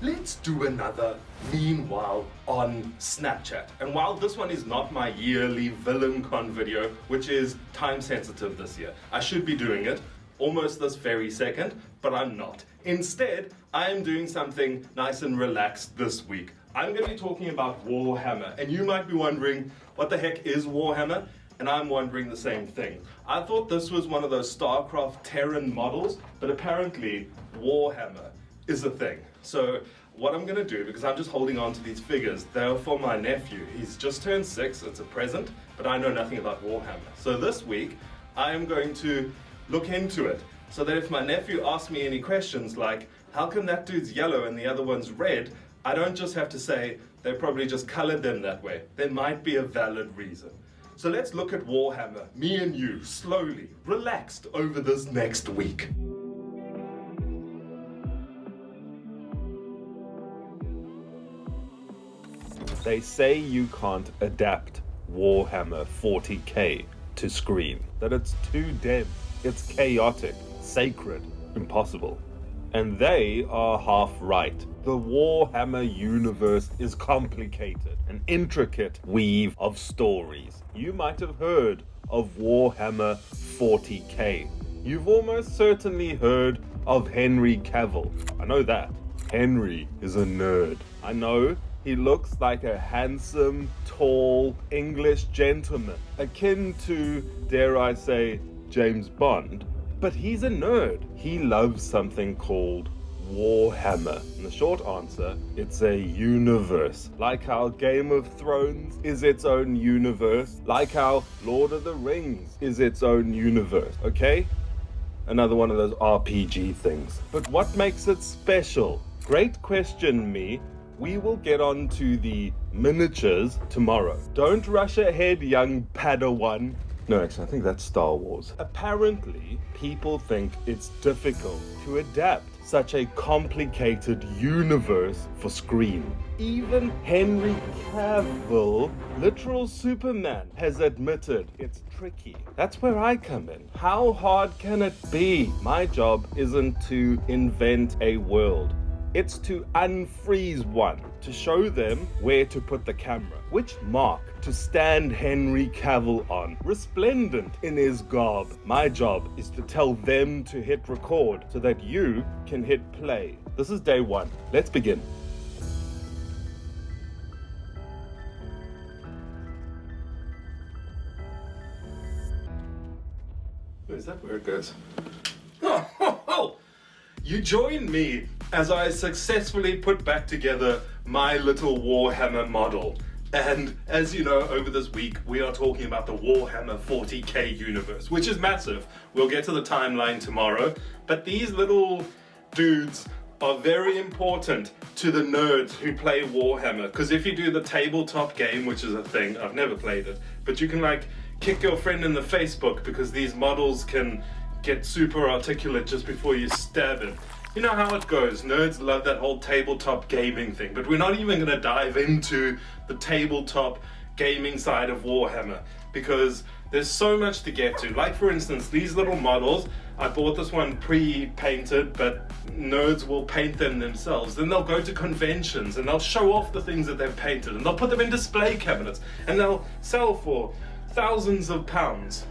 let's do another Meanwhile on Snapchat. And while this one is not my yearly VillainCon video, which is time sensitive this year, I should be doing it almost this very second, but I'm not. Instead, I am doing something nice and relaxed this week. I'm going to be talking about Warhammer, and you might be wondering, what the heck is Warhammer? And I'm wondering the same thing. I thought this was one of those StarCraft Terran models, but apparently Warhammer is a thing. So what I'm gonna do, because I'm just holding on to these figures, they're for my nephew. He's just turned 6, it's a present, but I know nothing about Warhammer. So this week, I am going to look into it, so that if my nephew asks me any questions like, how come that dude's yellow and the other one's red, I don't just have to say, they probably just colored them that way. There might be a valid reason. So let's look at Warhammer, me and you, slowly, relaxed over this next week. They say you can't adapt Warhammer 40k to screen. That it's too dense, it's chaotic, sacred, impossible. And they are half right. The Warhammer universe is complicated, an intricate weave of stories. You might have heard of Warhammer 40k. You've almost certainly heard of Henry Cavill. I know that. Henry is a nerd. I know he looks like a handsome, tall English gentleman, akin to, dare I say, James Bond. But he's a nerd. He loves something called Warhammer. And the short answer, it's a universe. Like how Game of Thrones is its own universe. Like how Lord of the Rings is its own universe. Okay? Another one of those RPG things. But what makes it special? Great question, me. We will get on to the miniatures tomorrow. Don't rush ahead, young Padawan. No, actually, I think that's Star Wars. Apparently, people think it's difficult to adapt such a complicated universe for screen. Even Henry Cavill, literal Superman, has admitted it's tricky. That's where I come in. How hard can it be? My job isn't to invent a world. It's to unfreeze one, to show them where to put the camera, which mark to stand Henry Cavill on, resplendent in his garb. My job is to tell them to hit record so that you can hit play. This is day one. Let's begin. Is that where it goes? Oh. You join me as I successfully put back together my little Warhammer model. And as you know, over this week, we are talking about the Warhammer 40k universe, which is massive. We'll get to the timeline tomorrow, but these little dudes are very important to the nerds who play Warhammer, because if you do the tabletop game, which is a thing, I've never played it, but you can like kick your friend in the Facebook because these models can get super articulate just before you stab him. You know how it goes. Nerds love that whole tabletop gaming thing, but we're not even going to dive into the tabletop gaming side of Warhammer because there's so much to get to. Like for instance, these little models, I bought this one pre-painted, but nerds will paint them themselves. Then they'll go to conventions and they'll show off the things that they've painted and they'll put them in display cabinets and they'll sell for thousands of pounds.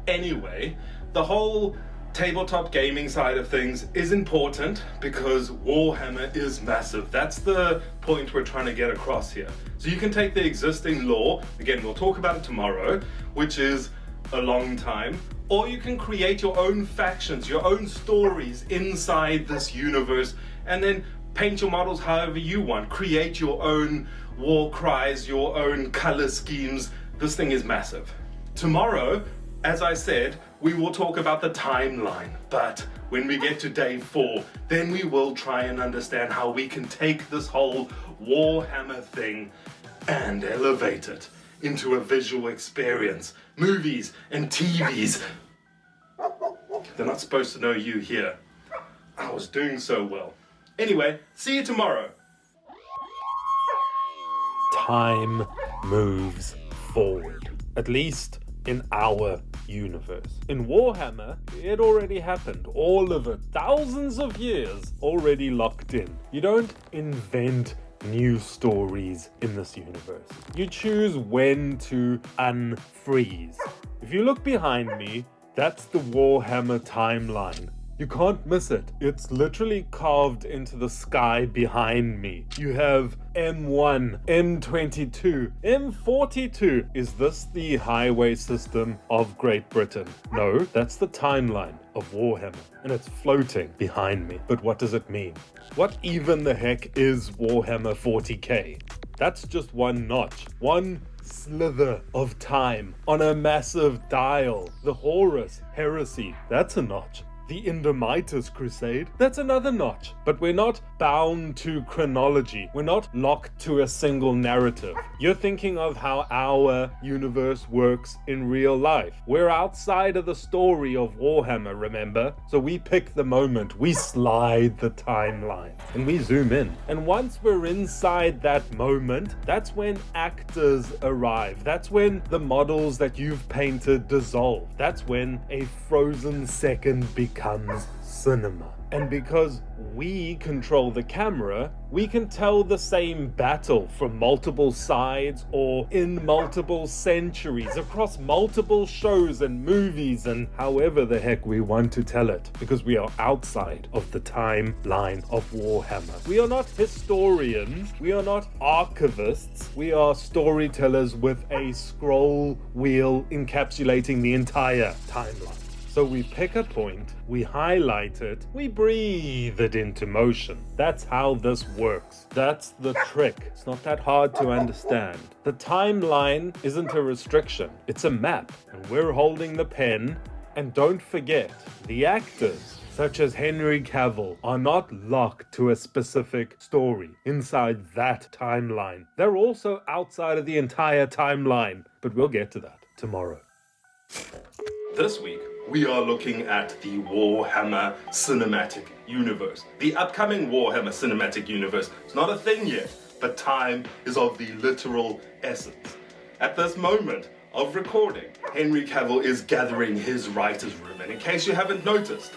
Anyway, the whole tabletop gaming side of things is important because Warhammer is massive. That's the point we're trying to get across here. So you can take the existing lore, again we'll talk about it tomorrow, which is a long time, or you can create your own factions, your own stories inside this universe, and then paint your models however you want. Create your own war cries, your own color schemes. This thing is massive. Tomorrow, as I said, we will talk about the timeline, but when we get to day 4, then we will try and understand how we can take this whole Warhammer thing and elevate it into a visual experience. Movies and TVs. They're not supposed to know you here. I was doing so well. Anyway, see you tomorrow. Time moves forward, at least in our universe. In Warhammer, it already happened. All of it. Thousands of years already locked in. You don't invent new stories in this universe. You choose when to unfreeze. If you look behind me, that's the Warhammer timeline. You can't miss it. It's literally carved into the sky behind me. You have M1, M22, M42. Is this the highway system of Great Britain? No, that's the timeline of Warhammer, and it's floating behind me. But what does it mean? What even the heck is Warhammer 40k? That's just one notch, one slither of time on a massive dial. The Horus Heresy, that's a notch. The Indomitus Crusade, that's another notch. But we're not bound to chronology. We're not locked to a single narrative. You're thinking of how our universe works in real life. We're outside of the story of Warhammer, remember? So we pick the moment, we slide the timeline, and we zoom in. And once we're inside that moment, that's when actors arrive. That's when the models that you've painted dissolve. That's when a frozen second becomes cinema. And because we control the camera, we can tell the same battle from multiple sides or in multiple centuries, across multiple shows and movies and however the heck we want to tell it, because we are outside of the timeline of Warhammer. We are not historians, we are not archivists, we are storytellers with a scroll wheel encapsulating the entire timeline. So we pick a point, we highlight it, we breathe it into motion. That's how this works. That's the trick. It's not that hard to understand. The timeline isn't a restriction, it's a map. And we're holding the pen. And don't forget, the actors, such as Henry Cavill, are not locked to a specific story inside that timeline. They're also outside of the entire timeline. But we'll get to that tomorrow. This week, we are looking at the Warhammer Cinematic Universe. The upcoming Warhammer Cinematic Universe. It's not a thing yet, but time is of the literal essence. At this moment of recording, Henry Cavill is gathering his writer's room. And in case you haven't noticed,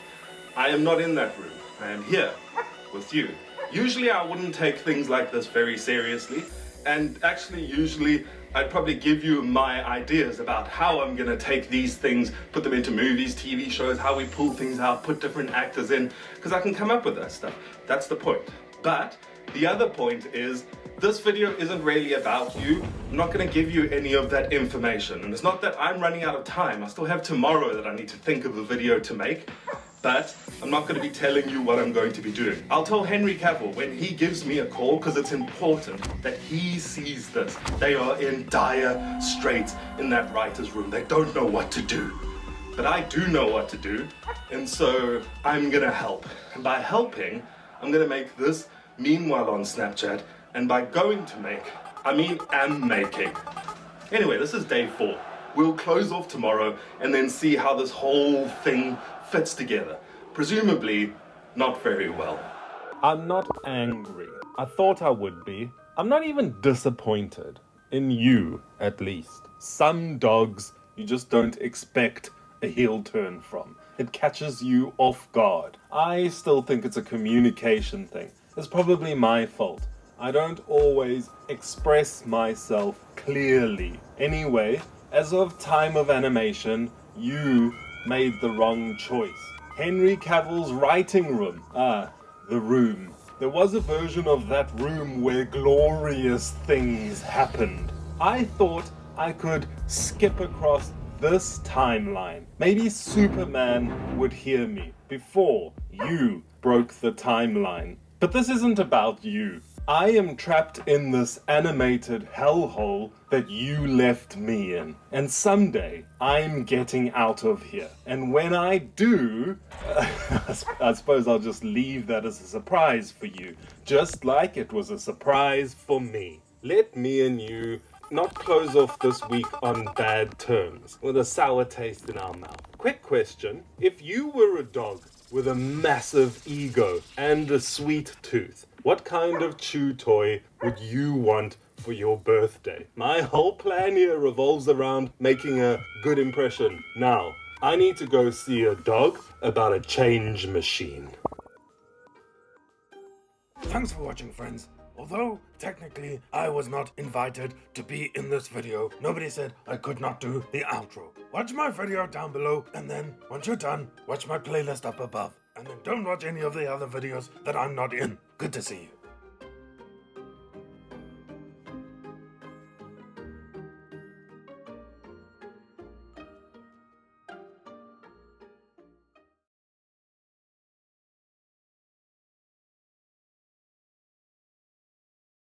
I am not in that room. I am here with you. Usually I wouldn't take things like this very seriously. And actually, usually, I'd probably give you my ideas about how I'm gonna take these things, put them into movies, TV shows, how we pull things out, put different actors in, because I can come up with that stuff. That's the point. But the other point is, this video isn't really about you. I'm not gonna give you any of that information. And it's not that I'm running out of time. I still have tomorrow that I need to think of a video to make. But I'm not going to be telling you what I'm going to be doing. I'll tell Henry Cavill when he gives me a call, because it's important that he sees this. They are in dire straits in that writer's room. They don't know what to do. But I do know what to do, and so I'm going to help. And by helping, I'm going to make this meanwhile on Snapchat, and by going to make, I mean am making. Anyway, this is day 4. We'll close off tomorrow and then see how this whole thing fits together. Presumably, not very well. I'm not angry. I thought I would be. I'm not even disappointed. In you, at least. Some dogs you just don't expect a heel turn from. It catches you off guard. I still think it's a communication thing. It's probably my fault. I don't always express myself clearly. Anyway, as of time of animation, you made the wrong choice. Henry Cavill's writing room. The room. There was a version of that room where glorious things happened. I thought I could skip across this timeline. Maybe Superman would hear me before you broke the timeline. But this isn't about you. I am trapped in this animated hellhole that you left me in. And someday, I'm getting out of here. And when I do, I suppose I'll just leave that as a surprise for you. Just like it was a surprise for me. Let me and you not close off this week on bad terms, with a sour taste in our mouth. Quick question. If you were a dog with a massive ego and a sweet tooth, what kind of chew toy would you want for your birthday. My whole plan here revolves around making a good impression. Now, I need to go see a dog about a change machine. Thanks for watching, friends. Although, technically, I was not invited to be in this video, nobody said I could not do the outro. Watch my video down below, and then, once you're done, watch my playlist up above. And then don't watch any of the other videos that I'm not in. Good to see you.